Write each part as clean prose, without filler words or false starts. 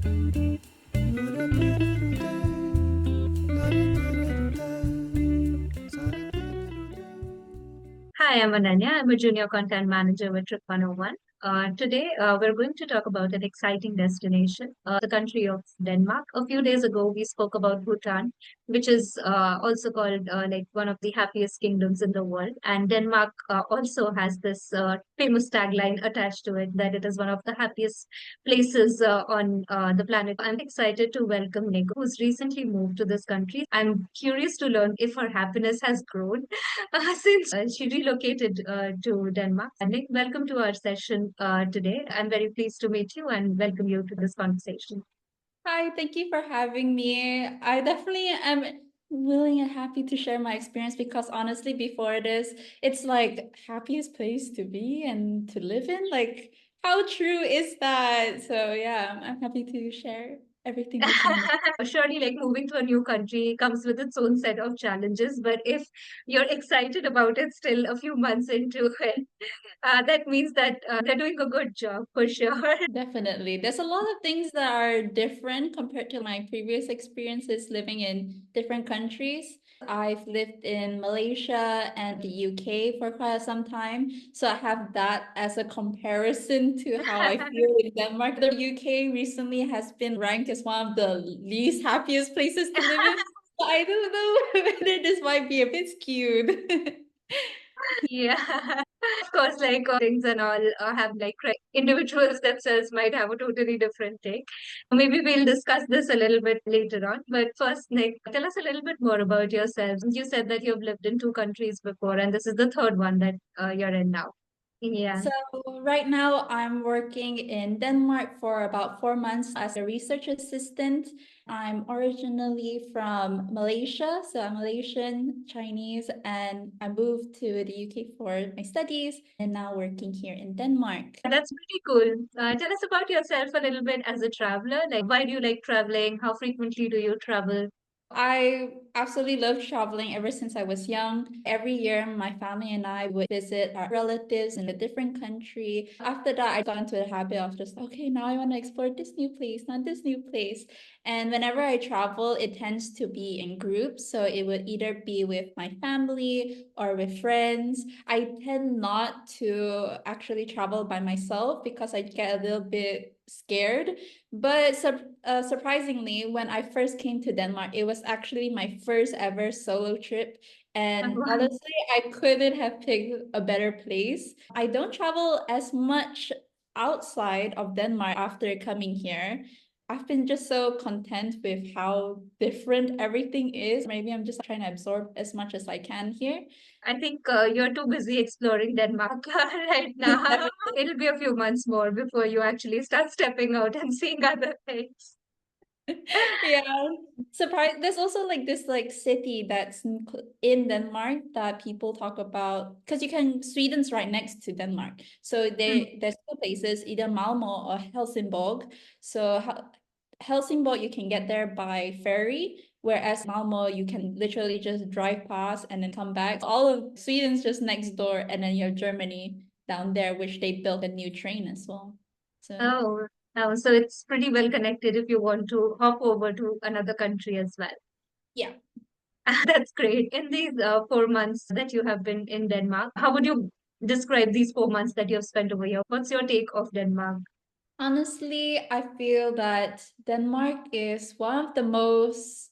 Hi, I'm Ananya. I'm a junior content manager with Trip 101. Today, we're going to talk about an exciting destination, the country of Denmark. A few days ago, we spoke about Bhutan, which is also called like one of the happiest kingdoms in the world. And Denmark also has this famous tagline attached to it that it is one of the happiest places on the planet. I'm excited to welcome Nick, who's recently moved to this country. I'm curious to learn if her happiness has grown since she relocated to Denmark. Nick, welcome to our session today. I'm very pleased to meet you and welcome you to this conversation. Hi, thank you for having me. I definitely am willing and happy to share my experience because honestly, before this, it's like happiest place to be and to live in. Like, how true is that? So yeah, I'm happy to share everything with you. Surely, like moving to a new country comes with its own set of challenges, but if you're excited about it still a few months into it, that means that they're doing a good job for sure. Definitely. There's a lot of things that are different compared to my previous experiences living in different countries. I've lived in Malaysia and the UK for quite some time. So I have that as a comparison to how I feel in Denmark. The UK recently has been ranked as one of the least happiest places to live in. So I don't know whether this might be a bit skewed. Yeah, of course, like things and all have like individuals themselves might have a totally different take. Maybe we'll discuss this a little bit later on. But first, Nick, tell us a little bit more about yourself. You said that you've lived in two countries before, and this is the third one that you're in now. Yeah. So right now I'm working in Denmark for about 4 months as a research assistant. I'm originally from Malaysia, so I'm Malaysian, Chinese, and I moved to the UK for my studies and now working here in Denmark. That's pretty cool. Tell us about yourself a little bit as a traveler. Like, why do you like traveling? How frequently do you travel? I absolutely love traveling ever since I was young. Every year, my family and I would visit our relatives in a different country. After that, I got into the habit of just, okay, now I want to explore this new place, not this new place. And whenever I travel, it tends to be in groups. So it would either be with my family or with friends. I tend not to actually travel by myself because I get a little bit scared. But surprisingly, when I first came to Denmark, it was actually my first ever solo trip. And honestly, I couldn't have picked a better place. I don't travel as much outside of Denmark after coming here. I've been just so content with how different everything is. Maybe I'm just trying to absorb as much as I can here. I think you're too busy exploring Denmark right now. It'll be a few months more before you actually start stepping out and seeing other things. Yeah, surprise. There's also like this like city that's in Denmark that people talk about because you can Sweden's right next to Denmark, so there's two places, either Malmo or Helsingborg. So Helsingborg you can get there by ferry, whereas Malmo you can literally just drive past and then come back. All of Sweden's just next door, and then you have Germany down there, which they built a new train as well. So Oh, oh, so it's pretty well connected if you want to hop over to another country as well. yeah. That's great. In these 4 months that you have been in Denmark, how would you describe these 4 months that you have spent over here? What's your take of Denmark? Honestly, I feel that Denmark is one of the most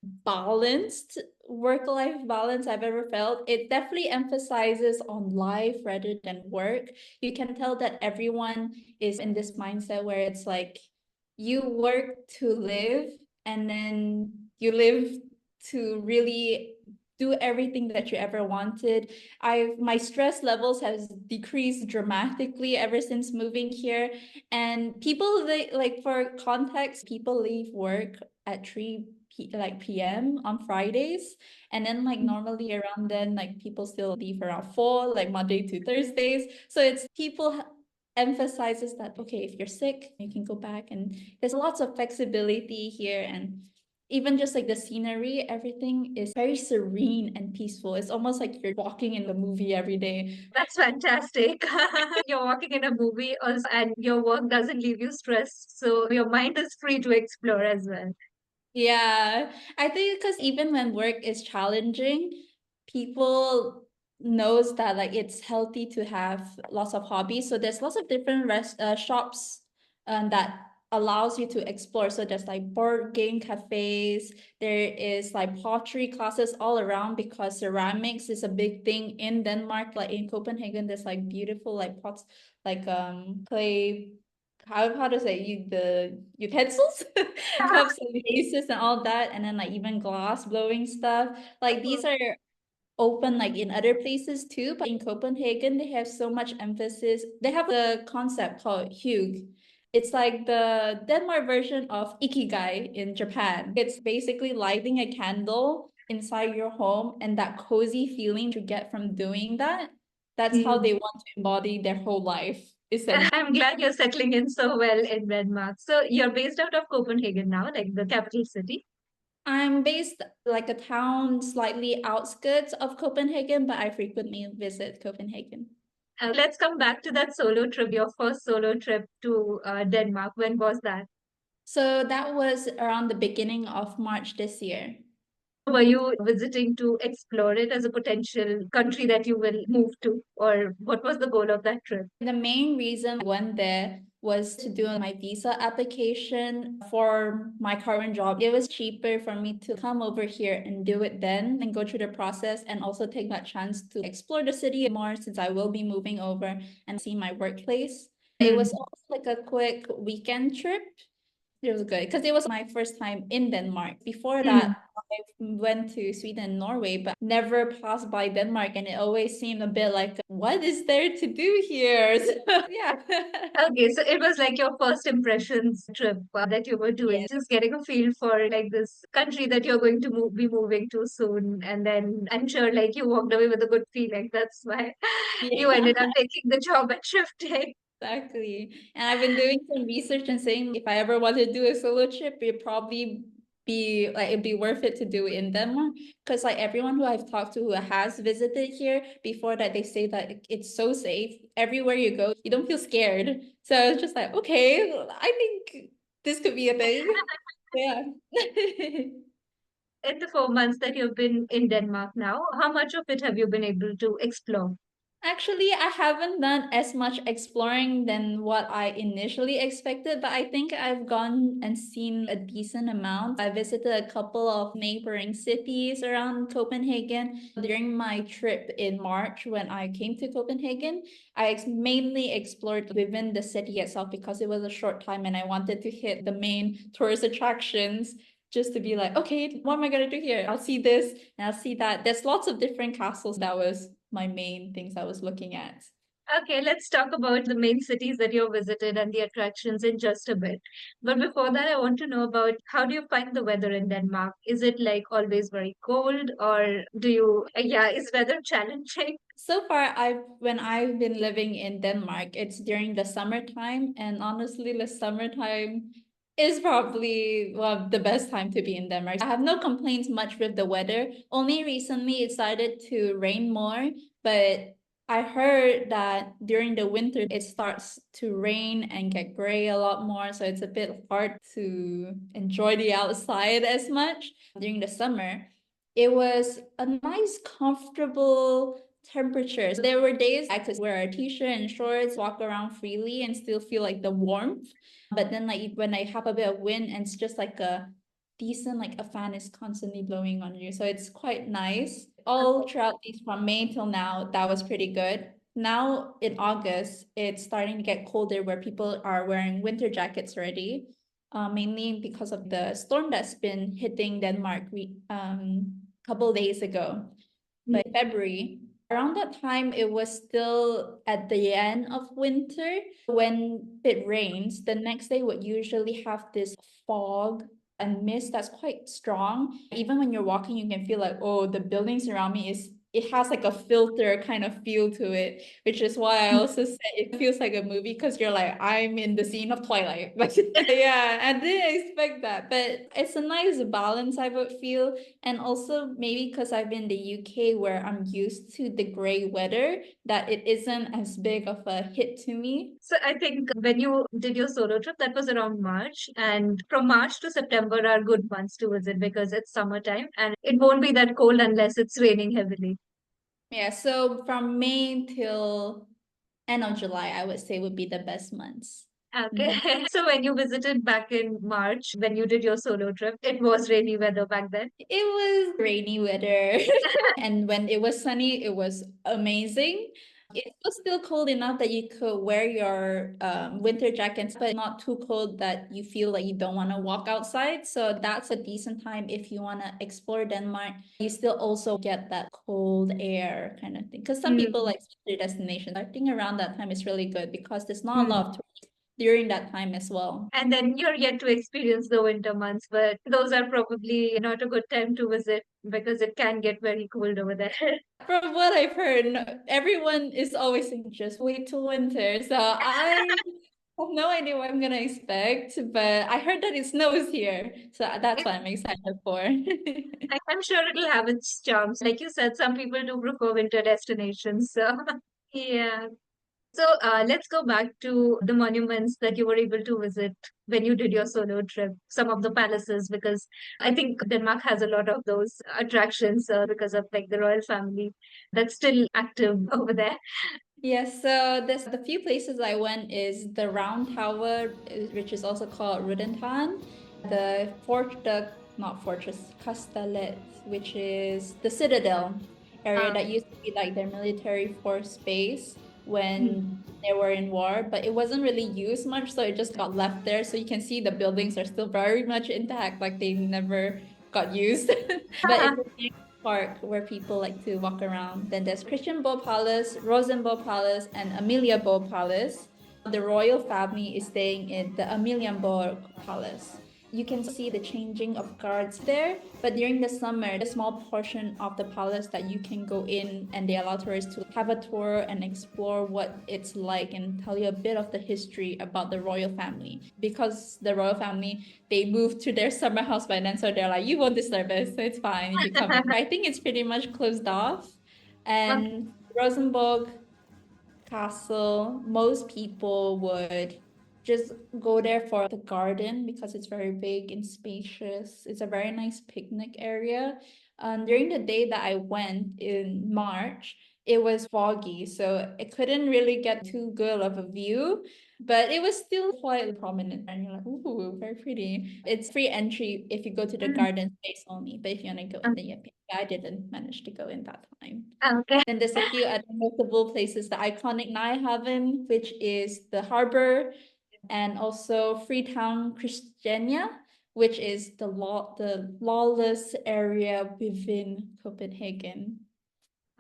balanced work-life balance I've ever felt. It definitely emphasizes on life rather than work. You can tell that everyone is in this mindset where it's like you work to live and then you live to really do everything that you ever wanted. My stress levels has decreased dramatically ever since moving here. And people they like for context, people leave work at 3 p.m. on Fridays. And then like normally around then, like people still leave around 4, like Monday to Thursdays. So it's people emphasizes that okay, if you're sick, you can go back, and there's lots of flexibility here. And Even just like the scenery, everything is very serene and peaceful. It's almost like you're walking in the movie every day. That's fantastic. You're walking in a movie also, and your work doesn't leave you stressed. So your mind is free to explore as well. Yeah, I think because even when work is challenging, people knows that like it's healthy to have lots of hobbies. So there's lots of different shops that allows you to explore. So there's like board game cafes, there is like pottery classes all around because ceramics is a big thing in Denmark. Like in Copenhagen, there's like beautiful like pots, like clay. How to say you the utensils cups and vases and all that, and then like even glass blowing stuff. Like these are open like in other places too, but in Copenhagen they have so much emphasis. They have the concept called hygge. It's like the Denmark version of ikigai in Japan. It's basically lighting a candle inside your home and that cozy feeling you get from doing that. That's how Mm. they want to embody their whole life, essentially. I'm glad you're settling in so well in Denmark. So you're based out of Copenhagen now, like the capital city. I'm based like a town slightly outskirts of Copenhagen, but I frequently visit Copenhagen. Let's come back to that solo trip, your first solo trip to Denmark. When was that? So that was around the beginning of March this year. Were you visiting to explore it as a potential country that you will move to, or what was the goal of that trip? The main reason I went there was to do my visa application for my current job. It was cheaper for me to come over here and do it then and go through the process and also take that chance to explore the city more since I will be moving over and see my workplace. It was Hmm. also like a quick weekend trip. It was good because it was my first time in Denmark. Before Hmm. that, I went to Sweden and Norway, but never passed by Denmark. And it always seemed a bit like, what is there to do here? So, yeah. Okay, so it was like your first impressions trip that you were doing, Yeah. just getting a feel for like this country that you're going to be moving to soon. And then I'm sure like you walked away with a good feeling. That's why you Yeah. ended up taking the job at Shifting. Exactly. And I've been doing some research and saying if I ever want to do a solo trip, it'd be worth it to do it in Denmark. Because like everyone who I've talked to who has visited here before that, they say that it's so safe. Everywhere you go, you don't feel scared. So it's just like, okay, I think this could be a thing. Yeah. In the 4 months that you've been in Denmark now, how much of it have you been able to explore? Actually, I haven't done as much exploring than what I initially expected, but I think I've gone and seen a decent amount. I visited a couple of neighboring cities around Copenhagen. During my trip in March, when I came to Copenhagen, mainly explored within the city itself because it was a short time and I wanted to hit the main tourist attractions just to be like, okay, what am I gonna do here? I'll see this and I'll see that. There's lots of different castles. That was my main things I was looking at. Okay, let's talk about the main cities that you visited and the attractions in just a bit. But before that, I want to know about how do you find the weather in Denmark? Is it like always very cold, or do you, yeah, is weather challenging? So far, I've been living in Denmark, it's during the summertime, and honestly, the summertime is probably the best time to be in Denmark. I have no complaints much with the weather. Only recently it started to rain more, but I heard that during the winter it starts to rain and get gray a lot more, so it's a bit hard to enjoy the outside as much. During the summer, it was a nice, comfortable temperature. So there were days I could wear a t-shirt and shorts, walk around freely and still feel like the warmth. But then like when I have a bit of wind and it's just like a decent, like a fan is constantly blowing on you. So it's quite nice. All throughout these from May till now, that was pretty good. Now in August, it's starting to get colder where people are wearing winter jackets already. Mainly because of the storm that's been hitting Denmark couple days ago. By February, around that time, it was still at the end of winter. When it rains, the next day would usually have this fog and mist that's quite strong. Even when you're walking, you can feel like, oh, the buildings around me is it has like a filter kind of feel to it, which is why I also say it feels like a movie because you're like, I'm in the scene of Twilight. But yeah, I didn't expect that. But it's a nice balance, I would feel. And also maybe because I've been in the UK where I'm used to the gray weather, that it isn't as big of a hit to me. So I think when you did your solo trip, that was around March. And from March to September are good months to visit because it's summertime and it won't be that cold unless it's raining heavily. Yeah, so from May till end of July, I would say would be the best months. Okay. Mhm. So when you visited back in March, when you did your solo trip, it was rainy weather back then. It was rainy weather. And when it was sunny, it was amazing. It was still cold enough that you could wear your winter jackets, but not too cold that you feel like you don't want to walk outside. So that's a decent time if you want to explore Denmark. You still also get that cold air kind of thing. Because some people Mm, like their destination. I think around that time is really good because there's not a lot mm. of tourists during that time as well. And then you're yet to experience the winter months, but those are probably not a good time to visit because it can get very cold over there. From what I've heard, everyone is always saying just wait till winter. So I have no idea what I'm gonna expect, but I heard that it snows here. So that's what I'm excited for. I'm sure it'll have its charms. Like you said, some people do prefer winter destinations. So, yeah. So, let's go back to the monuments that you were able to visit when you did your solo trip, some of the palaces, because I think Denmark has a lot of those attractions because of like the royal family that's still active over there. Yes, so there's the few places I went is the Round Tower, which is also called Rudentan, the fort, the not fortress, Kastellet, which is the citadel area that used to be like their military force base Mm. when they were in war, but it wasn't really used much, so it just got left there. So you can see the buildings are still very much intact, like they never got used. But it's a park where people like to walk around. Then there's Christian Bow Palace, Rosenborg Palace, and Amelia Bow Palace. The royal family is staying in the Amelienborg Palace. You can see the changing of guards there, but during the summer, the small portion of the palace that you can go in and they allow tourists to have a tour and explore what it's like and tell you a bit of the history about the royal family. Because the royal family, they moved to their summer house by then, so they're like, you won't disturb us, so it's fine if you come in. I think it's pretty much closed off. And Rosenborg castle, most people would just go there for the garden because it's very big and spacious. It's a very nice picnic area. During the day that I went in March, it was foggy, so I couldn't really get too good of a view, but it was still quite prominent. And you're like, ooh, very pretty. It's free entry if you go to the garden space only, but if you want to go in, then you pay. I didn't manage to go in that time. Okay. Then there's a few other notable places, the iconic Nyhavn, which is the harbor, and also Freetown, Christiania, which is the lawless area within Copenhagen.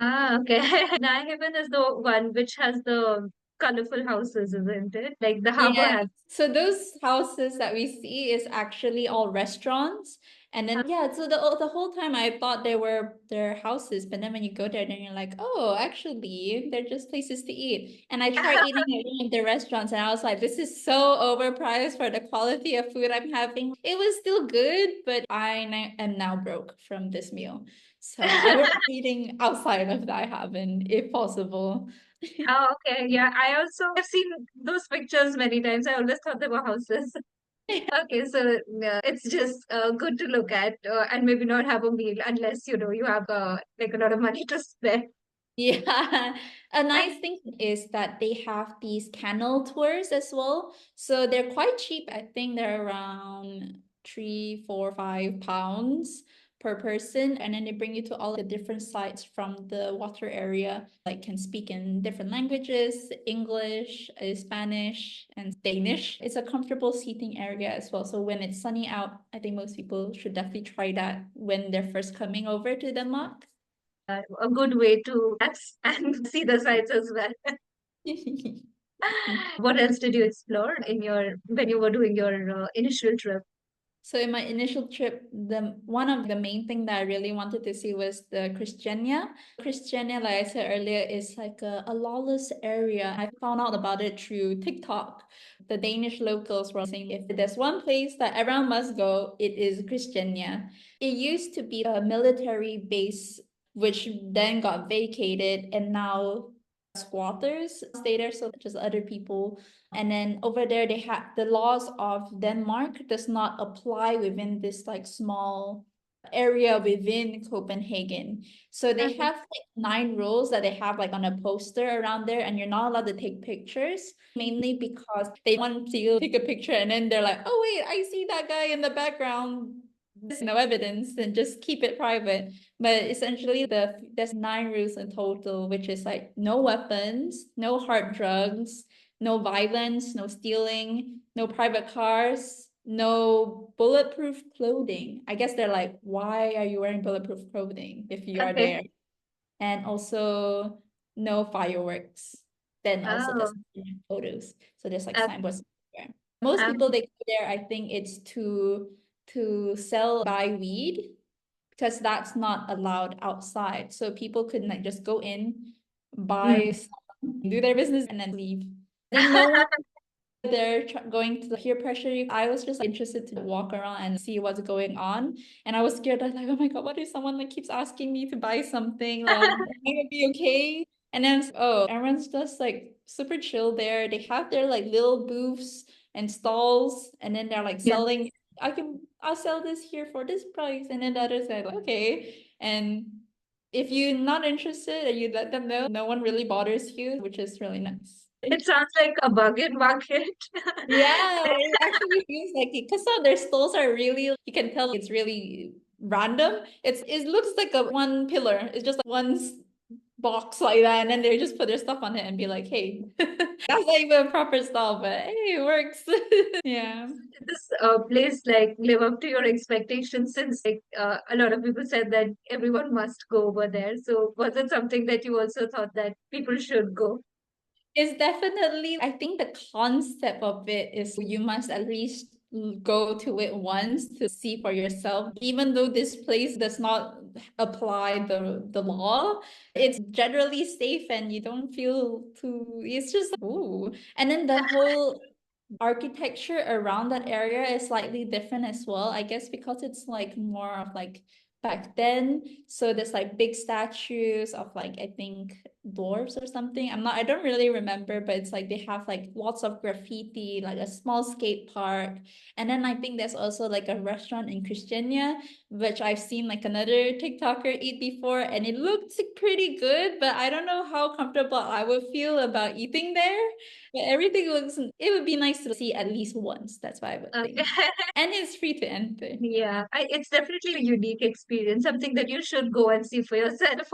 Okay. Nijmegen is the one which has the colorful houses, isn't it? Like the harbor Yeah. has. So those houses that we see is actually all restaurants. And then yeah, so the whole time I thought they were their houses, but then when you go there, then you're like, oh, actually, they're just places to eat. And I tried eating at one of the restaurants, and I was like, this is so overpriced for the quality of food I'm having. It was still good, but am now broke from this meal, so I will be eating outside of that haven if possible. Oh, okay. Yeah, I also have seen those pictures many times. I always thought they were houses. Okay, so it's just good to look at and maybe not have a meal unless you know you have like a lot of money to spare. Yeah, a nice thing is that they have these canal tours as well. So they're quite cheap. I think they're around 3, 4, 5 pounds per person. And then they bring you to all the different sites from the water area, like can speak in different languages, English, Spanish, and Danish. It's a comfortable seating area as well. So when it's sunny out, I think most people should definitely try that when they're first coming over to Denmark. A good way to relax and see the sights as well. What else did you explore in your when you were doing your initial trip? So in my initial trip, the one of the main thing that I really wanted to see was the Christiania. Christiania, like I said earlier, is like a lawless area. I found out about it through TikTok. The Danish locals were saying if there's one place that everyone must go, it is Christiania. It used to be a military base, which then got vacated, and now squatters stay there, so just other people. And then over there, they have the laws of Denmark does not apply within this like small area within Copenhagen. So they Okay. have like 9 rules that they have like on a poster around there, and you're not allowed to take pictures, mainly because they want you to take a picture and then they're like, oh wait, I see that guy in the background. There's no evidence, and just keep it private. But essentially, there's 9 rules in total, which is like no weapons, no hard drugs, no violence, no stealing, no private cars, no bulletproof clothing. I guess they're like, why are you wearing bulletproof clothing if you are Okay. there? And also no fireworks. Then also there's Oh, photos. So there's like uh, signboards there. Most people um, they go there, I think it's to sell buy weed because that's not allowed outside. So people could like just go in, buy mm. some, do their business, and then leave. Then no one they're going to peer pressure you. I was just like, interested to walk around and see what's going on. And I was scared. I was like, oh my God, what if someone like keeps asking me to buy something? Am I gonna be okay? And then oh, everyone's just like super chill there. They have their like little booths and stalls, and then they're like Yeah. selling. I'll sell this here for this price. And then the others are like, okay. And if you're not interested and you let them know, no one really bothers you, which is really nice. It sounds like a bargain market. Yeah, it actually feels like it because some of their stalls are really, you can tell it's really random. It looks like a one pillar. It's just like box like that, and then they just put their stuff on it and be like, hey, that's not even a proper stall, but hey, it works. Yeah. This place like live up to your expectations since like a lot of people said that everyone must go over there. So was it something that you also thought that people should go? It's definitely, I think the concept of it is you must at least go to it once to see for yourself. Even though this place does not apply the law, it's generally safe and you don't feel too, it's just, ooh. And then the whole architecture around that area is slightly different as well. I guess because it's like more of like back then. So there's like big statues of like I think dwarves or something. I don't really remember, but it's like they have like lots of graffiti, like a small skate park. And then I think there's also like a restaurant in Christiania, which I've seen like another TikToker eat before, and it looked pretty good, but I don't know how comfortable I would feel about eating there. But everything looks, it would be nice to see at least once. That's what I would Okay. think. And it's free to enter. Yeah, it's definitely a unique experience, something that you should go and see for yourself.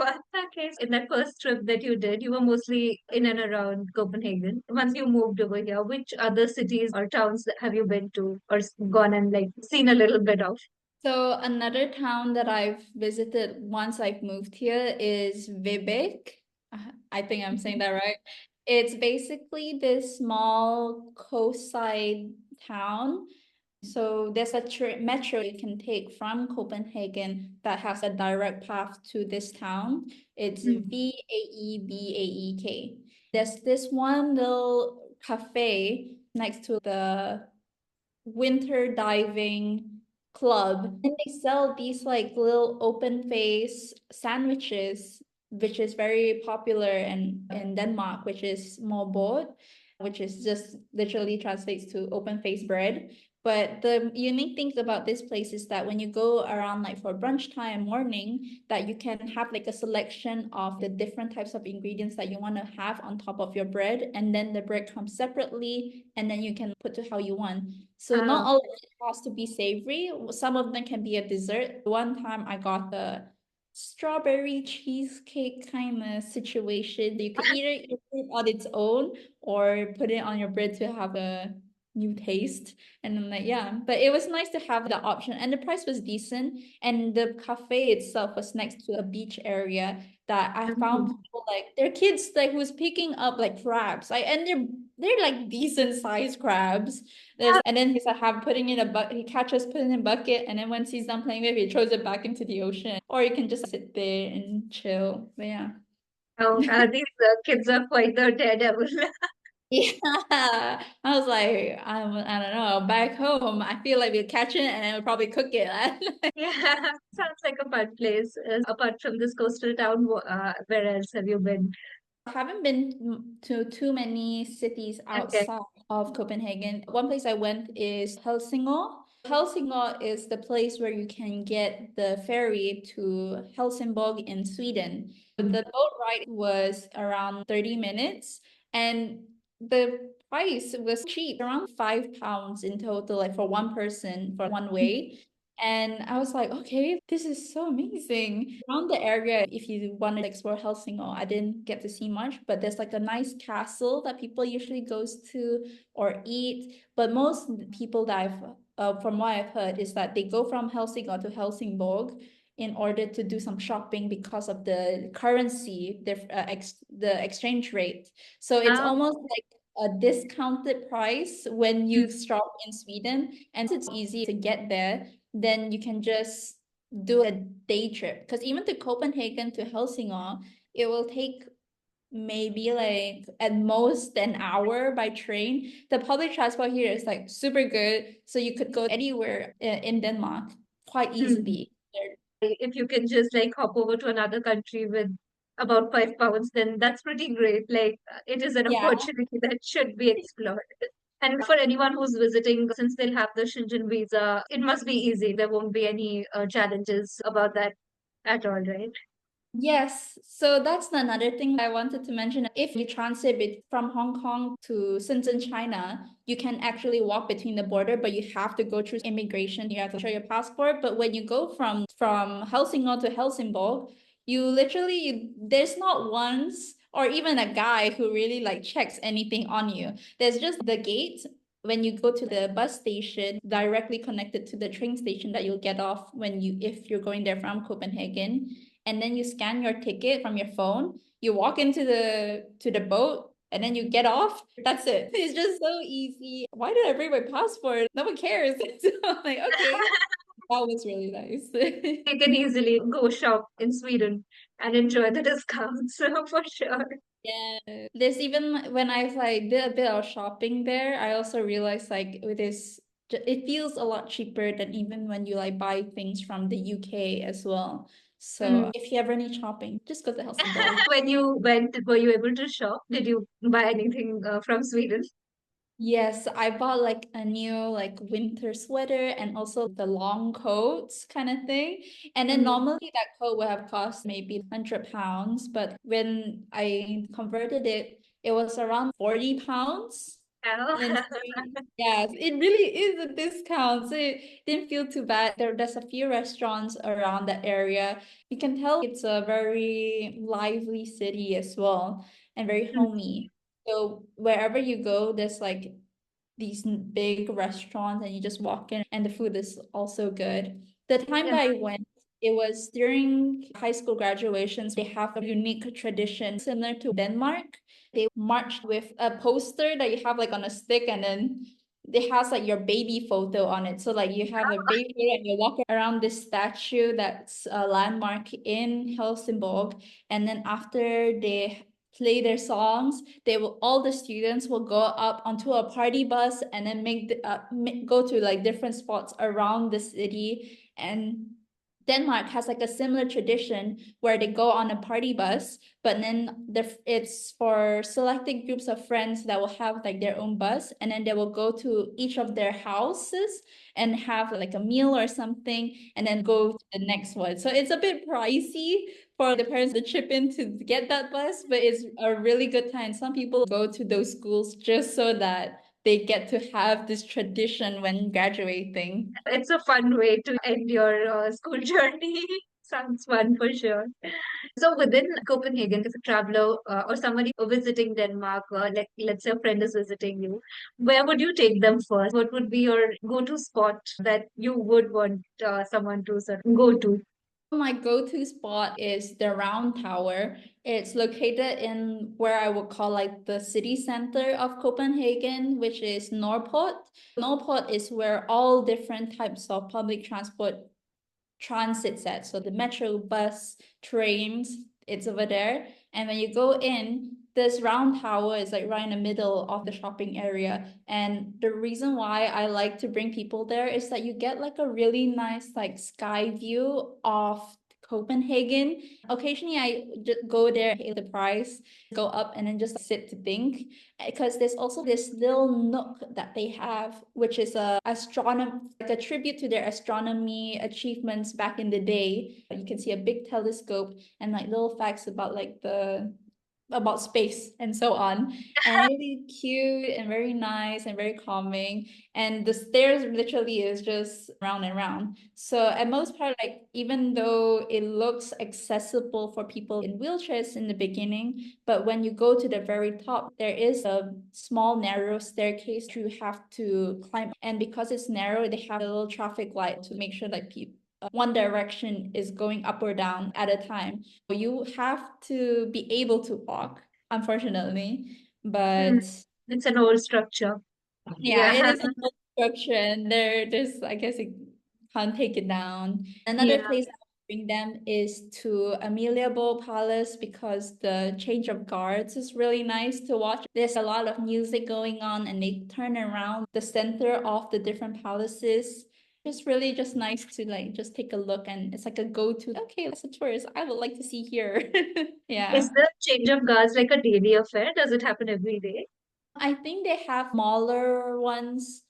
Okay, so in that first trip that you did, you were mostly in and around Copenhagen. Once you moved over here, which other cities or towns have you been to or gone and like seen a little bit of? So another town that I've visited once I've moved here is Vibeke. I think I'm saying that right. It's basically this small coastside town. So there's a metro you can take from Copenhagen that has a direct path to this town. It's Mm. Vaebeek. There's this one little cafe next to the winter diving club. And they sell these like little open face sandwiches, which is very popular in Denmark, which is målbrød, which is just literally translates to open face bread. But the unique things about this place is that when you go around like for brunch time morning, that you can have like a selection of the different types of ingredients that you want to have on top of your bread, and then the bread comes separately, and then you can put to how you want. So not Oh, all of it has to be savory. Some of them can be a dessert. One time I got the strawberry cheesecake kind of situation. You could either eat it on its own or put it on your bread to have a new taste. And I'm like, yeah, but it was nice to have the option, and the price was decent. And the cafe itself was next to a beach area. that I found Mhm. people like their kids like who's picking up like crabs. Like and they're like decent sized crabs. And then he's like have putting in a bucket, he catches, put it in a bucket, and then once he's done playing with it, he throws it back into the ocean. Or you can just sit there and chill. But yeah. Oh, these kids are quite the daredevil. Yeah, I was like, I don't know. Back home, I feel like we'll catch it and then we'll probably cook it. Yeah, sounds like a fun place. Apart from this coastal town, where else have you been? I haven't been to too many cities Okay. outside of Copenhagen. One place I went is Helsingør. Helsingør is the place where you can get the ferry to Helsingborg in Sweden. Mm. The boat ride was around 30 minutes and the price was cheap, around £5 in total, like for one person for one way. And I was like, okay, this is so amazing. Around the area, if you want to explore Helsingør, I didn't get to see much, but there's like a nice castle that people usually goes to or eat. But most people that from what I've heard, is that they go from Helsingør to Helsingborg in order to do some shopping because of the currency, the exchange rate. So it's Ah, almost like a discounted price when you shop in Sweden, and it's easy to get there, then you can just do a day trip. Because even to Copenhagen to Helsingør, it will take maybe like at most an hour by train. The public transport here is like super good, so you could go anywhere in Denmark quite hmm. easily. If you can just like hop over to another country with about £5, then that's pretty great. Like it is an Yeah. opportunity that should be explored. And for anyone who's visiting, since they'll have the Shenzhen visa, it must be easy. There won't be any challenges about that at all, right? Yes, so that's another thing I wanted to mention. If you transit from Hong Kong to Shenzhen, China, you can actually walk between the border, but you have to go through immigration. You have to show your passport. But when you go from Helsingør to Helsingborg, you literally there's not once or even a guy who really like checks anything on you. There's just the gate when you go to the bus station directly connected to the train station that you'll get off when you if you're going there from Copenhagen, and then you scan your ticket from your phone, you walk into the boat, and then you get off. That's it. It's just so easy. Why did I bring my passport? No one cares. So I'm like, okay, that was really nice. You can easily go shop in Sweden and enjoy the discounts for sure. Yeah. There's even when I like did a bit of shopping there, I also realized like it feels a lot cheaper than even when you like buy things from the UK as well. So Mm. if you ever need shopping, just go to Helsingborg. When you went, were you able to shop? Did you buy anything from Sweden? Yes, I bought like a new like winter sweater and also the long coats kind of thing. And then Mm. normally that coat would have cost maybe £100, but when I converted it, it was around £40. Well, And so, yes, it really is a discount. So it didn't feel too bad. There's a few restaurants around that area. You can tell it's a very lively city as well and very homey. So wherever you go, there's like these big restaurants and you just walk in and the food is also good. The time yeah. that I went, it was during high school graduations. They have a unique tradition similar to Denmark. They march with a poster that you have like on a stick, and then it has like your baby photo on it. So like you have a baby photo and you walk around this statue that's a landmark in Helsingborg. And then after they play their songs, they will all the students will go up onto a party bus and then go to like different spots around the city. And Denmark has like a similar tradition where they go on a party bus, but then it's for selected groups of friends that will have like their own bus, and then they will go to each of their houses and have like a meal or something, and then go to the next one. So it's a bit pricey for the parents to chip in to get that bus, but it's a really good time. Some people go to those schools just so that they get to have this tradition when graduating. It's a fun way to end your school journey. Sounds fun for sure. So within Copenhagen, if a traveler or somebody visiting Denmark, like let's say a friend is visiting you, where would you take them first? What would be your go-to spot that you would want someone to sort of go to? My go-to spot is the Round Tower. It's located in where I would call like the city center of Copenhagen, which is Nordport. Nordport is where all different types of public transit set. So the metro, bus, trains, it's over there. And when you go in, this round tower is like right in the middle of the shopping area. And the reason why I like to bring people there is that you get like a really nice like sky view of Copenhagen. Occasionally I just go there, pay the price, go up and then just sit to think. Because there's also this little nook that they have, which is a astronomy, like a tribute to their astronomy achievements back in the day. You can see a big telescope and like little facts about like the about space and so on. And really cute and very nice and very calming. And the stairs literally is just round and round. So at most part, like even though it looks accessible for people in wheelchairs in the beginning, but when you go to the very top, there is a small narrow staircase you have to climb. And because it's narrow, they have a little traffic light to make sure that people one direction is going up or down at a time. You have to be able to walk, unfortunately. Hmm. But It's an old structure. yeah, it Yeah. is an old structure and there's I guess it can't take it down. Another Yeah. place I would bring them is to Amelia Bowl Palace because the change of guards is really nice to watch. There's a lot of music going on and they turn around the center of the different palaces. It's really just nice to like just take a look and it's like a go-to. Okay, as a tourist, I would like to see here. Is Yeah. the change of guards like a daily affair? Does it happen every day? I think they have smaller ones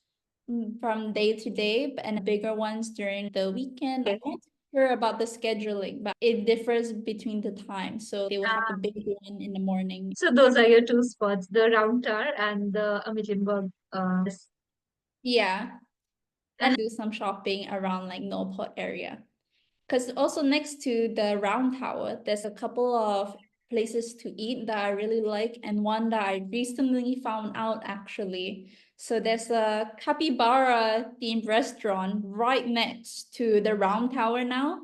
from day to day and bigger ones during the weekend. I'm not sure about the scheduling, but it differs between the times. So they will have the Ah, big one in the morning. so those are your two spots, the Round Tower and the Amilienburg. Yeah. And And do some shopping around like Nopot area. Because also next to the Round Tower, there's a couple of places to eat that I really like, and one that I recently found out actually. So there's a capybara themed restaurant right next to the Round Tower now.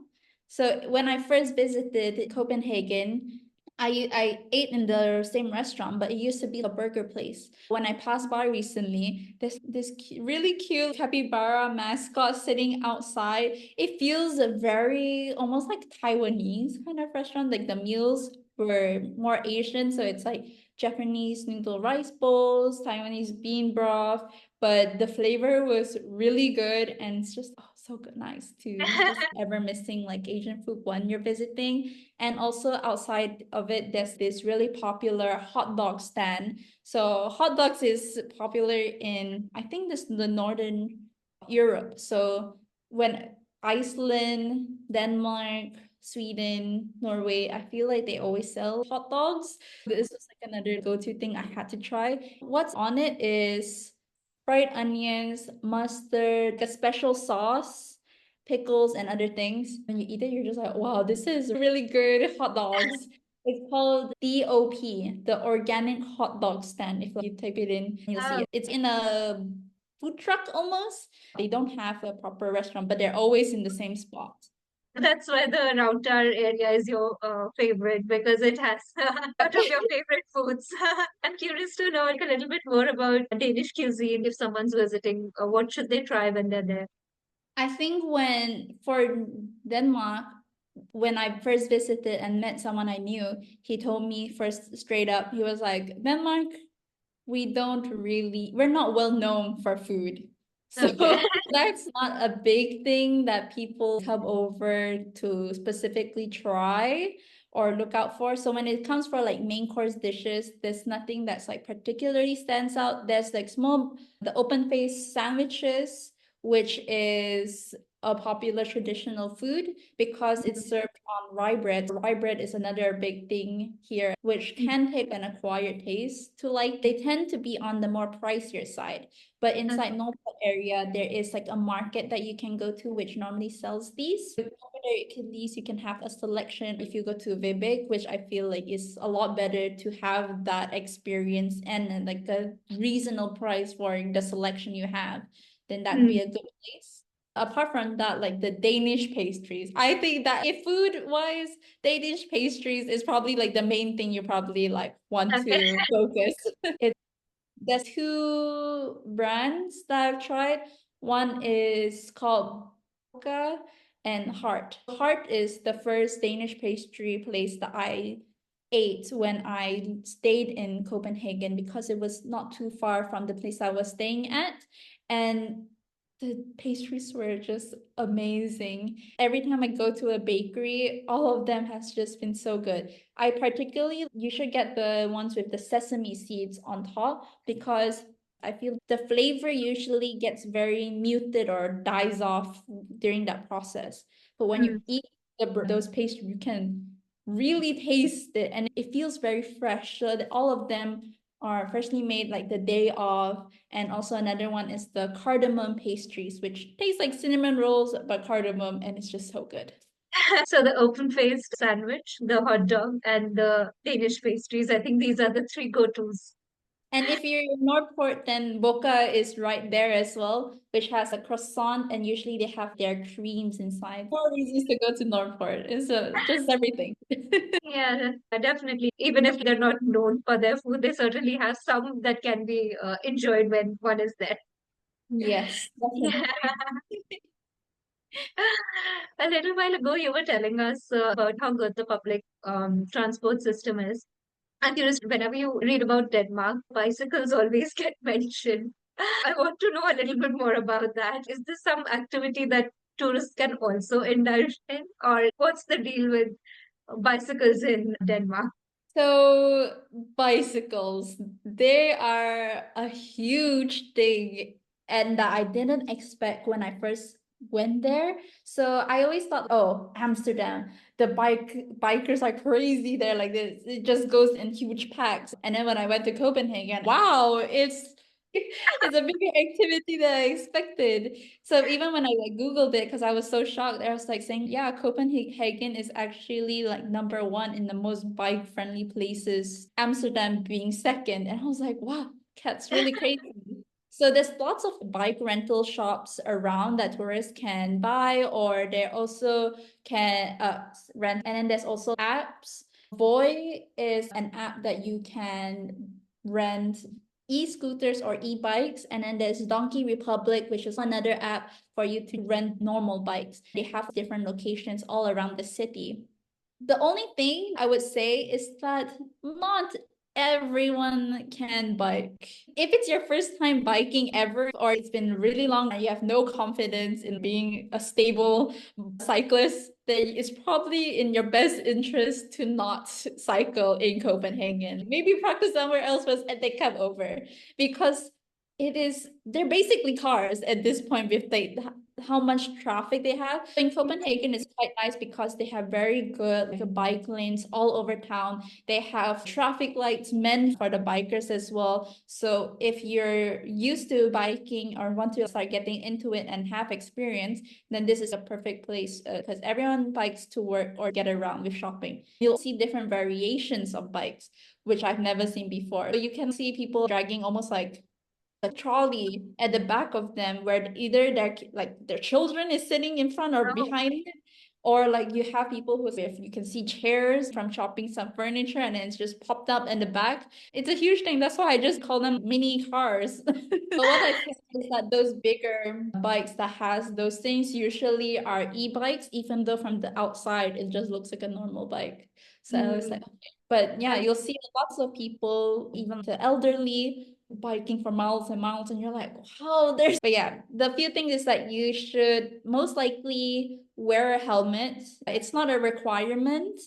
So when I first visited Copenhagen, I ate in the same restaurant, but it used to be a burger place. When I passed by recently, there's this really cute capybara mascot sitting outside. It feels a very almost like Taiwanese kind of restaurant. Like the meals were more Asian, so it's like Japanese noodle rice bowls, Taiwanese bean broth, but the flavor was really good and it's just oh so good, nice to just ever missing like Asian food when you're visiting. And also outside of it, there's this really popular hot dog stand. So hot dogs is popular in I think this the northern Europe. So when Iceland, Denmark, Sweden, Norway, I feel like they always sell hot dogs. This was like another go-to thing I had to try. What's on it is fried onions, mustard, a special sauce, pickles, and other things. When you eat it, you're just like, wow, this is really good hot dogs. It's called DOP, the Organic Hot Dog Stand. If you type it in, you'll see oh, it. It's in a food truck almost. They don't have a proper restaurant, but they're always in the same spot. that's why the Round Tower area is your favorite because it has a lot of your favorite foods. I'm curious to know like a little bit more about Danish cuisine. If someone's visiting, what should they try when they're there? I think when for Denmark, when I first visited and met someone I knew, he told me first straight up, he was like, Denmark, we're not well known for food. So Okay. that's not a big thing that people come over to specifically try or look out for. So when it comes for like main course dishes, there's nothing that's like particularly stands out. There's like the open face sandwiches, which is a popular traditional food because it's served on rye bread. Rye bread is another big thing here, which can take an acquired taste to like they tend to be on the more pricier side. But inside Nopal area, there is like a market that you can go to, which normally sells these. Over there, at least you can have a selection if you go to Vivek, which I feel like is a lot better to have that experience and like a reasonable price for the selection you have, then that'd be Mm. a good place. Apart from that, like the Danish pastries, I think that if food wise, Danish pastries is probably like the main thing you probably like want Okay. to focus. It There's two brands that I've tried. One is called Boca and Heart. Heart is the first Danish pastry place that I ate when I stayed in Copenhagen because it was not too far from the place I was staying at. And the pastries were just amazing. Every time I go to a bakery, all of them has just been so good. I particularly, you should get the ones with the sesame seeds on top because I feel the flavor usually gets very muted or dies off during that process. But when you Mm. eat those pastries, you can really taste it and it feels very fresh. So all of them are freshly made like the day of. And also another one is the cardamom pastries, which taste like cinnamon rolls but cardamom, and it's just so good. So the open-faced sandwich, the hot dog, and the Danish pastries, I think these are the three go-tos. And if you're in Northport, then Boca is right there as well, which has a croissant, and usually they have their creams inside. More reasons to go to Northport. It's just everything. Yeah, definitely. Even if they're not known for their food, they certainly have some that can be enjoyed when one is there. Yes, Yeah. definitely. A little while ago, you were telling us about how good the public transport system is. I'm curious, whenever you read about Denmark, bicycles always get mentioned. I want to know a little bit more about that. Is this some activity that tourists can also indulge in, or what's the deal with bicycles in Denmark? So bicycles, they are a huge thing and that I didn't expect when I first went there. So I always thought, oh, Amsterdam, the bikers are crazy there like this. It just goes in huge packs. And then when I went to Copenhagen, wow, it's a bigger activity than I expected. So even when I like Googled it, because I was so shocked, I was like saying, yeah, Copenhagen is actually like number one in the most bike friendly places, Amsterdam being second. And I was like, wow, that's really crazy. So there's lots of bike rental shops around that tourists can buy, or they also can rent. And then there's also apps. Voy is an app that you can rent e-scooters or e-bikes, and then there's Donkey Republic, which is another app for you to rent normal bikes. They have different locations all around the city. The only thing I would say is that not everyone can bike. If it's your first time biking ever, or it's been really long and you have no confidence in being a stable cyclist, then it's probably in your best interest to not cycle in Copenhagen. Maybe practice somewhere else first and then come over because they're basically cars at this point with how much traffic they have. In Copenhagen, it's quite nice because they have very good like bike lanes all over town. They have traffic lights meant for the bikers as well. So if you're used to biking or want to start getting into it and have experience, then this is a perfect place because everyone bikes to work or get around with shopping. You'll see different variations of bikes, which I've never seen before. So you can see people dragging almost like a trolley at the back of them where either their children is sitting in front or Oh. behind it, or like you have people who if you can see chairs from shopping some furniture and then it's just popped up in the back. It's a huge thing. That's why I just call them mini cars. But what I think is that those bigger bikes that has those things usually are e-bikes, even though from the outside it just looks like a normal bike. So I was like, Mm. okay. But yeah, you'll see lots of people, even the elderly, biking for miles and miles, and you're like, wow, there's. But yeah, the few things is that you should most likely wear a helmet. It's not a requirement,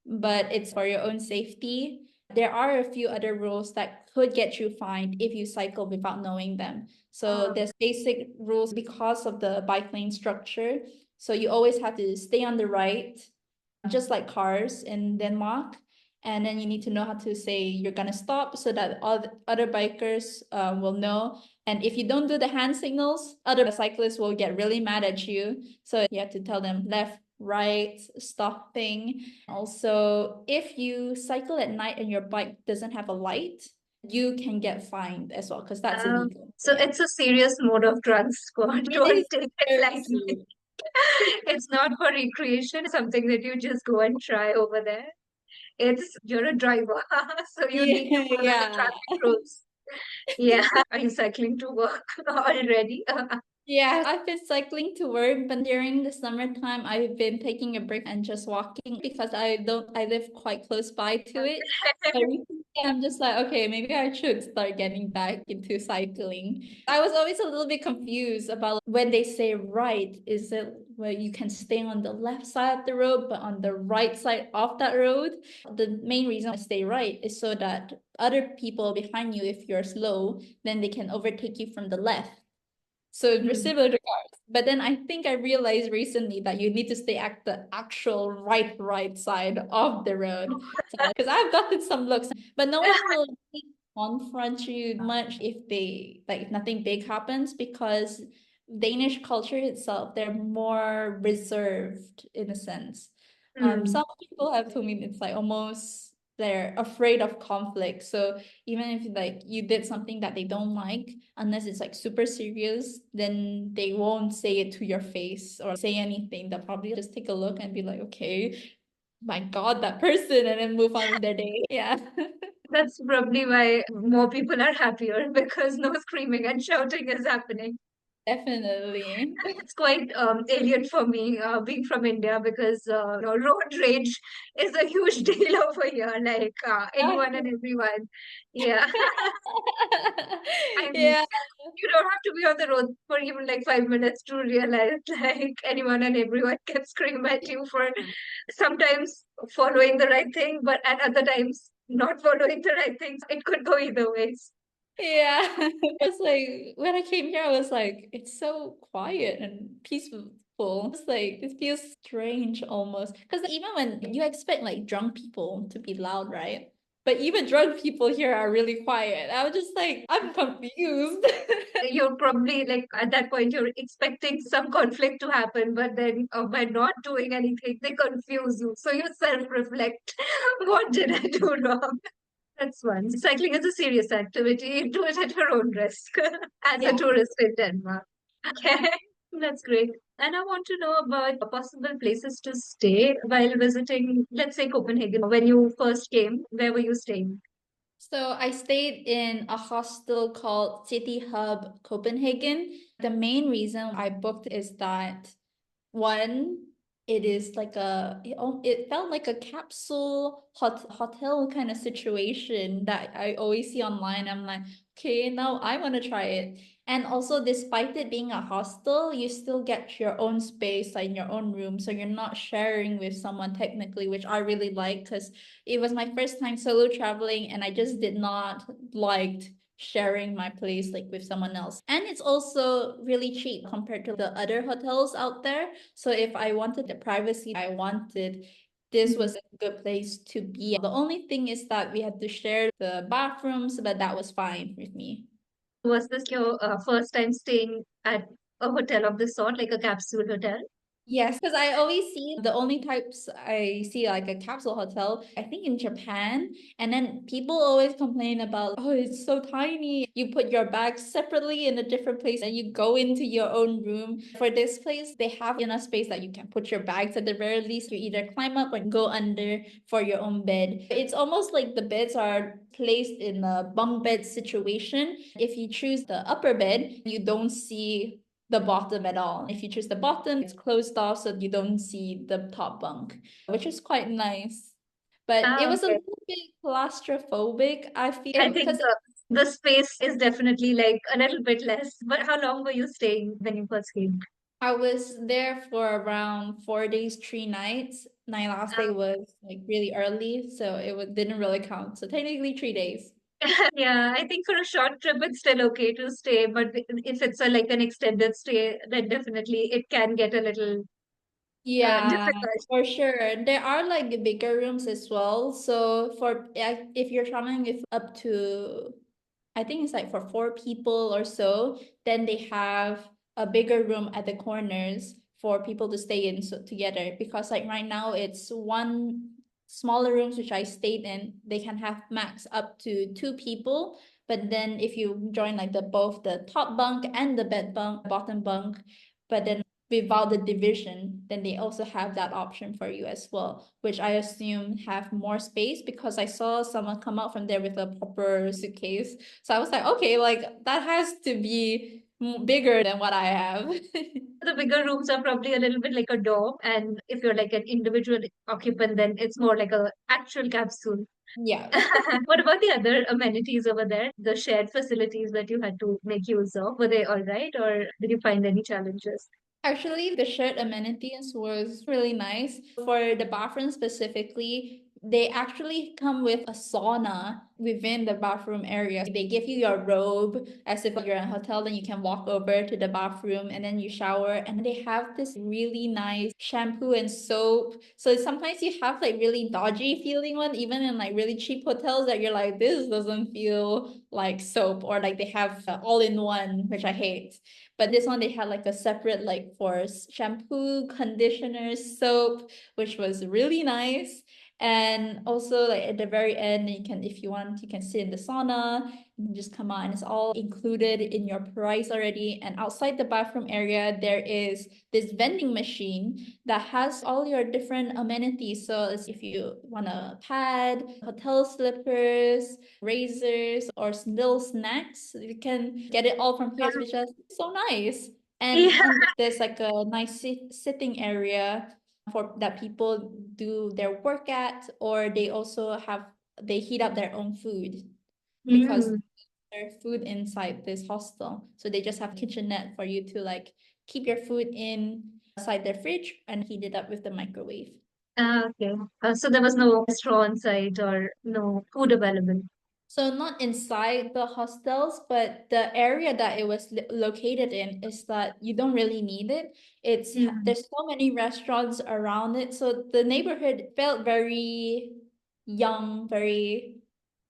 but it's for your own safety. There are a few other rules that could get you fined if you cycle without knowing them. So Oh. there's basic rules because of the bike lane structure. So you always have to stay on the right, just like cars in Denmark. And then you need to know how to say you're gonna stop so that all the other bikers will know. And if you don't do the hand signals, other cyclists will get really mad at you. So you have to tell them left, right, stopping. Also, if you cycle at night and your bike doesn't have a light, you can get fined as well because that's illegal. So Yeah. it's a serious mode of transport. It Don't is take it very lightly. true. It's not for recreation. It's something that you just go and try over there. It's you're a driver, so you need to Yeah, follow the yeah. traffic rules. Yeah. Are you cycling to work already? Yeah, I've been cycling to work, but during the summertime, I've been taking a break and just walking because I live quite close by to it. But recently, I'm just like, okay, maybe I should start getting back into cycling. I was always a little bit confused about when they say right, is it where you can stay on the left side of the road, but on the right side of that road? The main reason I stay right is so that other people behind you, if you're slow, then they can overtake you from the left. So we're Hmm. similar to cars. But then I think I realized recently that you need to stay at the actual right side of the road. Because I've gotten some looks, but no one will really confront you much if they like if nothing big happens because Danish culture itself, they're more reserved in a sense. Hmm. Some people have told me it's like almost they're afraid of conflict. So even if like you did something that they don't like, unless it's like super serious, then they won't say it to your face or say anything. They'll probably just take a look and be like, okay, my God, that person, and then move on with their day. Yeah. That's probably why more people are happier because no screaming and shouting is happening. Definitely. It's quite alien for me being from India because road rage is a huge deal over here. Like anyone and everyone. Yeah. I mean, Yeah. you don't have to be on the road for even like 5 minutes to realize like anyone and everyone can scream at you for sometimes following the right thing, but at other times not following the right things. It could go either ways. Yeah. It's like when I came here, I was like, it's so quiet and peaceful. It's like it feels strange almost. Because even when you expect like drunk people to be loud, right? But even drunk people here are really quiet. I was just like, I'm confused. You're probably like at that point you're expecting some conflict to happen, but then by not doing anything, they confuse you. So you self-reflect, what did I do wrong? That's one. Cycling is a serious activity. Do it at your own risk as a Yeah. tourist in Denmark. Okay, that's great. And I want to know about possible places to stay while visiting, let's say Copenhagen. When you first came, where were you staying? So I stayed in a hostel called City Hub Copenhagen. The main reason I booked is that one, it is like it felt like a capsule hotel kind of situation that I always see online. I'm like, okay, now I want to try it. And also, despite it being a hostel, you still get your own space, like in your own room. So you're not sharing with someone technically, which I really like because it was my first time solo traveling and I just did not liked sharing my place like with someone else. And it's also really cheap compared to the other hotels out there. So if I wanted the privacy I wanted, this Hmm. was a good place to be. The only thing is that we had to share the bathrooms, but that was fine with me. Was this your first time staying at a hotel of this sort, like a capsule hotel? Yes, because I always see the only types I see like a capsule hotel, I think in Japan. And then people always complain about, oh, it's so tiny. You put your bags separately in a different place and you go into your own room. For this place, they have enough space that you can put your bags at the very least. You either climb up or go under for your own bed. It's almost like the beds are placed in a bunk bed situation. If you choose the upper bed, you don't see the bottom at all. If you choose the bottom, it's closed off so you don't see the top bunk, which is quite nice. But it Ah, was a okay. little bit claustrophobic, I I feel, think because the space is definitely like a little bit less. But how long were you staying when you first came? I was there for around 4 days, 3 nights. My last day was like really early, so didn't really count. So technically 3 days. Yeah, I think for a short trip, it's still okay to stay, but if it's a like an extended stay, then definitely it can get a little Yeah, difficult. for sure. There are like bigger rooms as well. So for if you're traveling with up to I think it's like for 4 people or so. Then they have a bigger room at the corners for people to stay in together because like right now it's one. Smaller rooms, which I stayed in, they can have max up to two people. But then if you join like the both the top bunk and the bed bunk, bottom bunk, but then without the division, then they also have that option for you as well, which I assume have more space because I saw someone come out from there with a proper suitcase. So I was like, okay, like that has to be bigger than what I have. The bigger rooms are probably a little bit like a dorm, and if you're like an individual occupant, then it's more like a actual capsule. Yeah. What about the other amenities over there? The shared facilities that you had to make use of, were they all right, or did you find any challenges? Actually, the shared amenities was really nice. For the bathroom specifically, they actually come with a sauna within the bathroom area. They give you your robe as if you're in a hotel, then you can walk over to the bathroom and then you shower. And they have this really nice shampoo and soap. So sometimes you have like really dodgy feeling one, even in like really cheap hotels that you're like, this doesn't feel like soap, or like they have all in one, which I hate. But this one they had like a separate like for shampoo, conditioner, soap, which was really nice. And also like at the very end, you can, if you want, you can sit in the sauna, you can just come out and it's all included in your price already. And outside the bathroom area, there is this vending machine that has all your different amenities. So it's if you want a pad, hotel slippers, razors, or little snacks, you can get it all from here, which is so nice. Yeah. And there's like a nice sitting area for that people do their work at, or they also have they heat up their own food because Mm. there's food inside this hostel. So they just have kitchenette for you to like keep your food inside the fridge and heat it up with the microwave. Okay. So there was no restaurant site or no food available. So not inside the hostels, but the area that it was located in is that you don't really need it. Mm. There's so many restaurants around it, so the neighborhood felt very young, very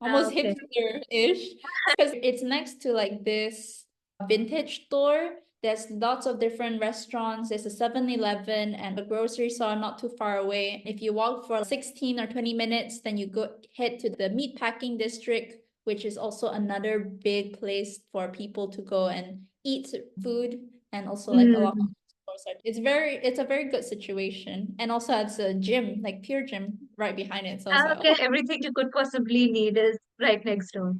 almost Okay. hipster-ish, because it's next to like this vintage store. There's lots of different restaurants. There's a 7-Eleven and a grocery store not too far away. If you walk for 16 or 20 minutes, then you go head to the meatpacking district, which is also another big place for people to go and eat food, and also like a lot of Mm. stores. It's a very good situation. And also it's a gym, like pure gym right behind it. So I was like, Okay. oh, Everything you could possibly need is right next door.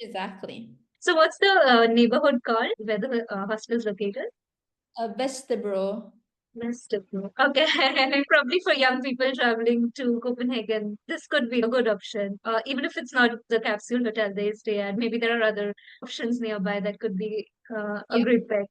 exactly. So what's the neighborhood called where the hostel is located? A vestibro. Mr. Okay, probably for young people traveling to Copenhagen, this could be a good option. Even if it's not the capsule hotel they stay at, maybe there are other options nearby that could be a Yeah. great pick.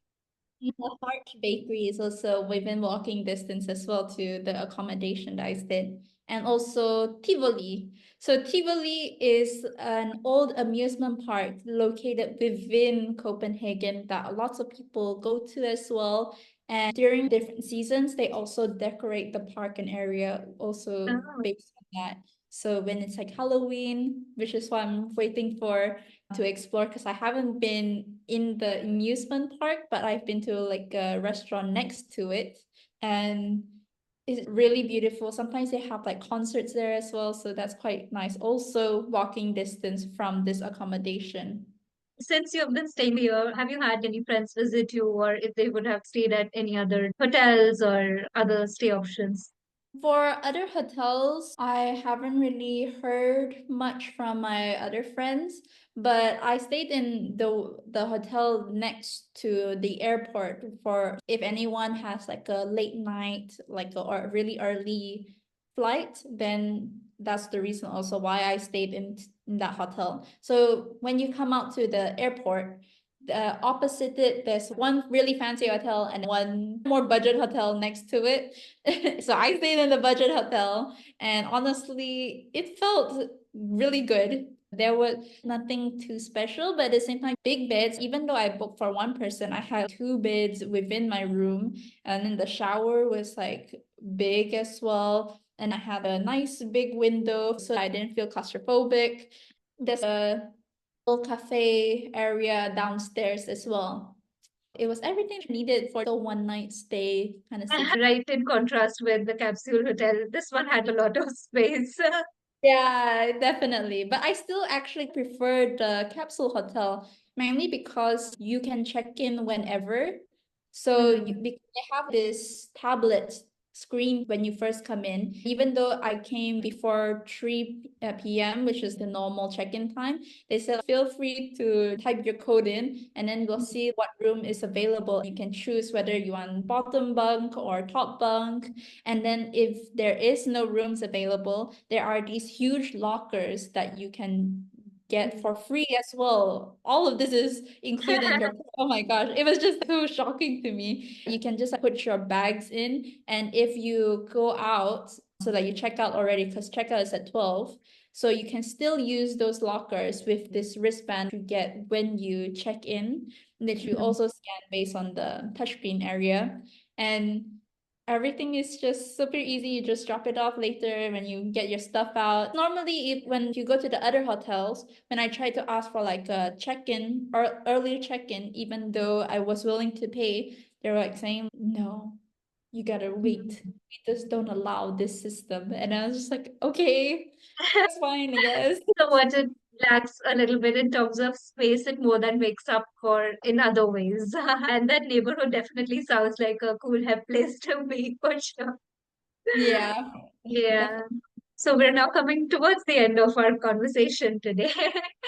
The Heart Bakery is also within walking distance as well to the accommodation that I stayed. And also Tivoli. So Tivoli is an old amusement park located within Copenhagen that lots of people go to as well. And during different seasons, they also decorate the park and area also Oh, based on that. So when it's like Halloween, which is what I'm waiting for to explore, because I haven't been in the amusement park, but I've been to like a restaurant next to it, and it's really beautiful. Sometimes they have like concerts there as well, so that's quite nice. Also, walking distance from this accommodation. since you've been staying here, have you had any friends visit you, or if they would have stayed at any other hotels or other stay options? For other hotels, I haven't really heard much from my other friends, but I stayed in the hotel next to the airport for if anyone has like a late night, like a, or a really early flight, then that's the reason also why I stayed in that hotel. So when you come out to the airport, the opposite it, there's one really fancy hotel and one more budget hotel next to it. So I stayed in the budget hotel, and honestly, it felt really good. There was nothing too special, but at the same time, big beds. Even though I booked for one person, I had two beds within my room, and then the shower was like big as well. And I had a nice big window, so I didn't feel claustrophobic. There's a little cafe area downstairs as well. It was everything needed for the one night stay kind of situation. Right, in contrast with the capsule hotel, this one had a lot of space. Yeah, definitely. But I still actually prefer the capsule hotel mainly because you can check in whenever. So Mhm. because they have this tablet screen when you first come in. Even though I came before 3 p.m., which is the normal check-in time, they said feel free to type your code in and then we'll see what room is available. You can choose whether you want bottom bunk or top bunk. And then if there is no rooms available, there are these huge lockers that you can get for free as well. All of this is included in your, oh my gosh, it was just so shocking to me. You can just put your bags in, and if you go out, so that you check out already, because checkout is at 12. So you can still use those lockers with this wristband you get when you check in, that you Mhm. also scan based on the touchscreen area. And everything is just super easy. You just drop it off later when you get your stuff out. Normally, if when you go to the other hotels, when I try to ask for like a check-in or earlier check-in, even though I was willing to pay, they're like saying, no, you gotta wait. Mhm. We just don't allow this system. And I was just like, okay, that's fine, I guess. So what it lacks a little bit in terms of space, it more than makes up for in other ways. And that neighborhood definitely sounds like a cool, hip place to be for sure. Yeah, Yeah. definitely. So we're now coming towards the end of our conversation today.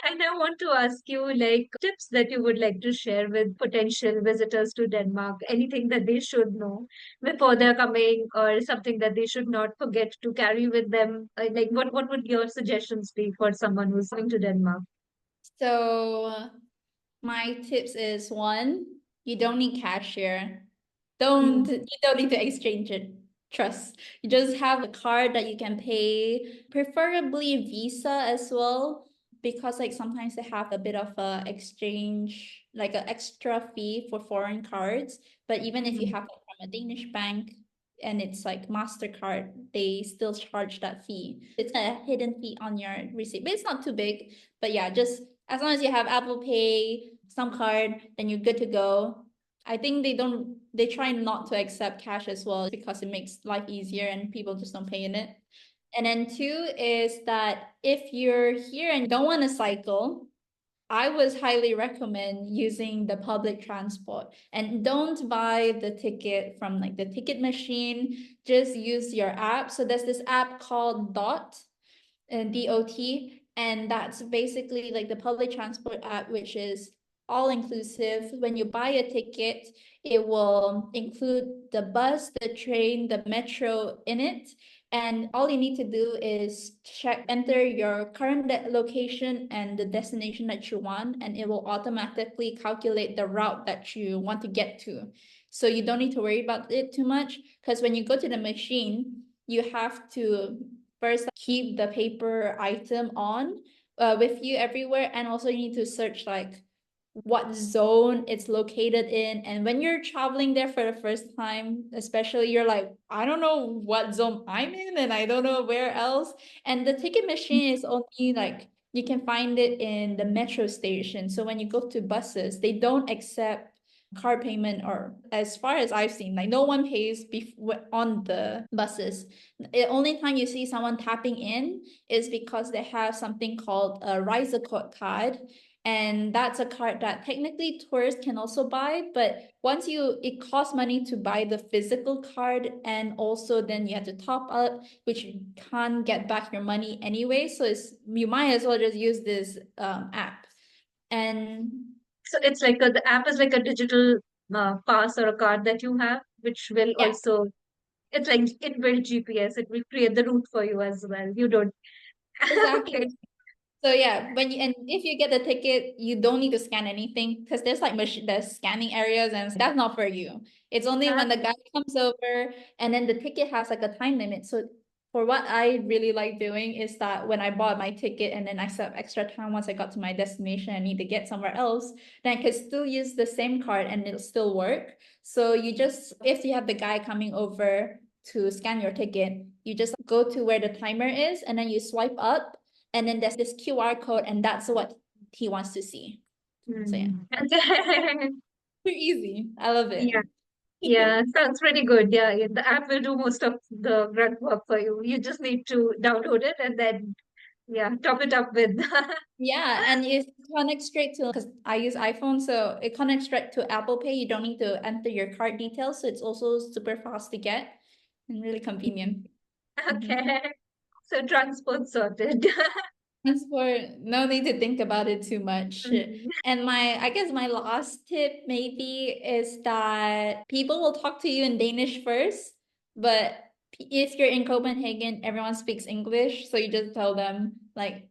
And I want to ask you, like, tips that you would like to share with potential visitors to Denmark, anything that they should know before they're coming, or something that they should not forget to carry with them. Like, what would your suggestions be for someone who's coming to Denmark? So my tips is one, you don't need cash here. Mm, You don't need to exchange it. Trust. You just have a card that you can pay, preferably Visa as well, because like sometimes they have a bit of a exchange, like an extra fee for foreign cards. But even if you mm, have it from a Danish bank and it's like MasterCard, they still charge that fee. It's a hidden fee on your receipt, but it's not too big. But yeah, just as long as you have Apple Pay, some card, then you're good to go. I think they try not to accept cash as well because it makes life easier and people just don't pay in it. And then two is that if you're here and don't want to cycle, I would highly recommend using the public transport and don't buy the ticket from like the ticket machine. Just use your app. So there's this app called Dot and DOT, and that's basically like the public transport app, which is all inclusive. When you buy a ticket, it will include the bus, the train, the metro in it. And all you need to do is enter your current location and the destination that you want, and it will automatically calculate the route that you want to get to. So you don't need to worry about it too much because when you go to the machine, you have to first keep the paper item on with you everywhere, and also you need to search like what zone it's located in. And when you're traveling there for the first time, especially, you're like, I don't know what zone I'm in and I don't know where else. And the ticket machine is only like you can find it in the metro station. So when you go to buses, they don't accept card payment, or as far as I've seen, like no one pays on the buses. The only time you see someone tapping in is because they have something called a riser card, and that's a card that technically tourists can also buy, but it costs money to buy the physical card, and also then you have to top up, which you can't get back your money anyway, so you might as well just use this app. And So it's like the app is like a digital pass or a card that you have, which will yeah, also, it's like inbuilt GPS. It will create the route for you as well. You don't. exactly. Okay. So yeah, and if you get the ticket, you don't need to scan anything because there's like there's scanning areas, and that's not for you. It's only Uh, when the guy comes over, and then the ticket has like a time limit. So for what I really like doing is that when I bought my ticket and then I set extra time once I got to my destination, I need to get somewhere else, then I could still use the same card and it'll still work. So you just, if you have the guy coming over to scan your ticket, you just go to where the timer is and then you swipe up, and then there's this QR code, and that's what he wants to see. So yeah. mm. Okay. Super easy. I love it. Yeah. Yeah, sounds pretty good. Yeah, yeah, the app will do most of the grunt work for you. You just need to download it and then, yeah, top it up with. Yeah, and it connects straight to because I use iPhone, so it connects straight to Apple Pay. You don't need to enter your card details, so it's also super fast to get and really convenient. Mhm. Okay. So transport sorted. Transport, no need to think about it too much. Mhm. And I guess my last tip maybe is that people will talk to you in Danish first, but if you're in Copenhagen, everyone speaks English, so you just tell them like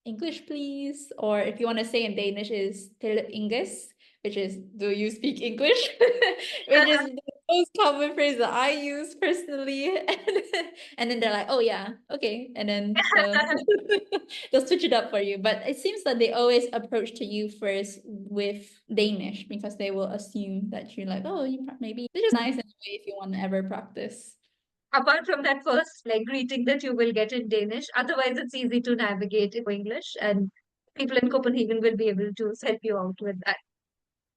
English, please. Or if you want to say in Danish is til English, which is do you speak English? Which is the most common phrase that I use personally. And then they're like, oh yeah, okay. And then they'll switch it up for you. But it seems that they always approach to you first with Danish because they will assume that you're like, oh, maybe it's just nice anyway if you want to ever practice. Apart from that first like greeting that you will get in Danish, otherwise it's easy to navigate in English, and people in Copenhagen will be able to help you out with that.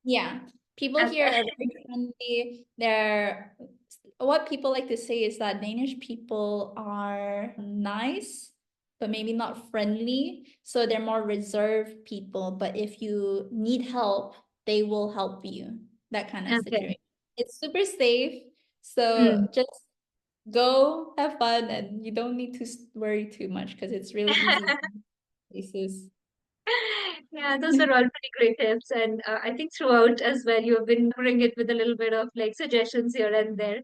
Yeah, people here Okay. are very friendly. They're what people like to say is that Danish people are nice, but maybe not friendly. So they're more reserved people. But if you need help, they will help you. That kind of Okay. situation. It's super safe. Mm. So just go have fun and you don't need to worry too much because it's really easy places. Yeah, those are all pretty great tips. And I think throughout as well, you have been peppering it with a little bit of like suggestions here and there.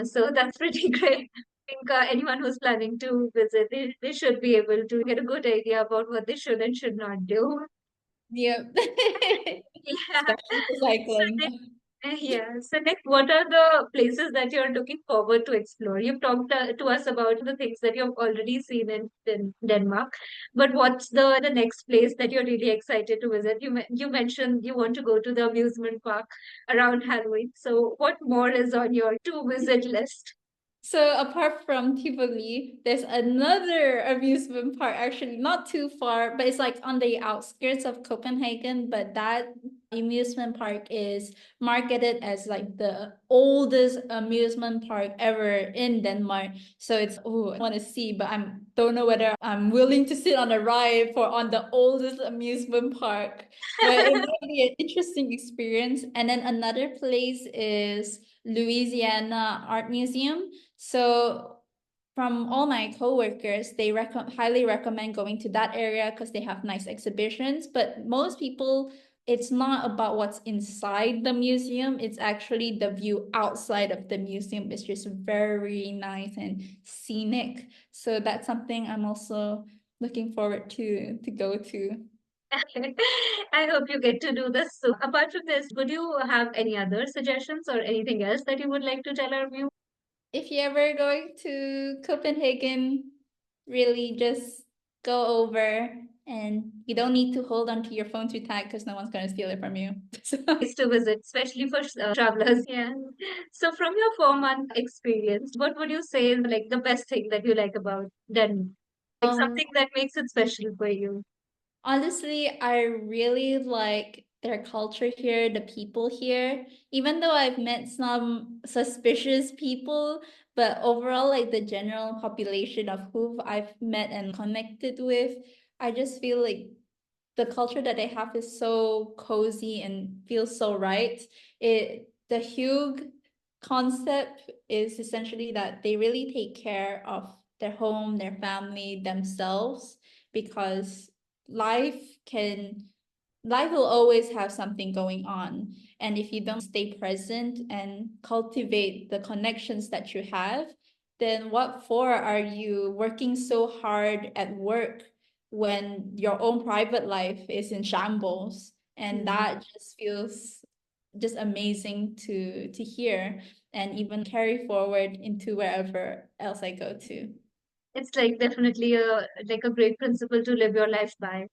So that's pretty great. I think anyone who's planning to visit, they should be able to get a good idea about what they should and should not do. Yep. Yeah. Especially for So cycling. yeah. So next, what are the places that you're looking forward to explore? You've talked to us about the things that you've already seen in Denmark, but what's the next place that you're really excited to visit? You mentioned you want to go to the amusement park around Halloween. So what more is on your to visit list? So apart from Tivoli, there's another amusement park, actually not too far, but it's like on the outskirts of Copenhagen. But that amusement park is marketed as like the oldest amusement park ever in Denmark. So it's oh, I want to see, but I don't know whether I'm willing to sit on a ride for on the oldest amusement park. But it might be an interesting experience. And then another place is Louisiana Art Museum. So from all my coworkers, they highly recommend going to that area because they have nice exhibitions. But most people, it's not about what's inside the museum. It's actually the view outside of the museum. It's just very nice and scenic. So that's something I'm also looking forward to go to. I hope you get to do this. So apart from this, would you have any other suggestions or anything else that you would like to tell our viewers? If you're ever going to Copenhagen, really just go over and you don't need to hold onto your phone too tight because no one's going to steal it from you. So, Place to visit, especially for travelers. Yeah. So, from your 4 month experience, what would you say is like the best thing that you like about Denmark? Like um, something that makes it special for you? honestly, I really like their culture here, the people here. Even though I've met some suspicious people, but overall, like the general population of who I've met and connected with, I just feel like the culture that they have is so cozy and feels so right. The Hug concept is essentially that they really take care of their home, their family, themselves, because life can life will always have something going on. And if you don't stay present and cultivate the connections that you have, then what for are you working so hard at work when your own private life is in shambles? And Hmm. that just feels just amazing to hear and even carry forward into wherever else I go to. It's like definitely a like a great principle to live your life by.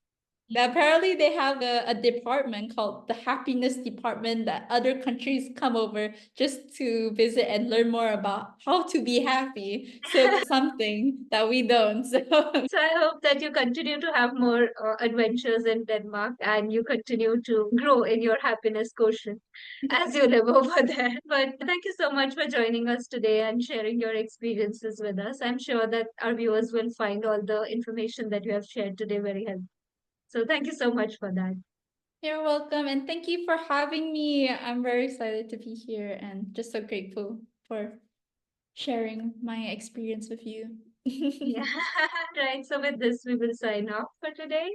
Apparently, they have a department called the happiness department that other countries come over just to visit and learn more about how to be happy. So that's something that we don't. So So I hope that you continue to have more adventures in Denmark and you continue to grow in your happiness quotient as you live over there. But thank you so much for joining us today and sharing your experiences with us. I'm sure that our viewers will find all the information that you have shared today very helpful. So thank you so much for that. you're welcome. And thank you for having me. I'm very excited to be here and just so grateful for sharing my experience with you. Yeah, right. So with this, we will sign off for today.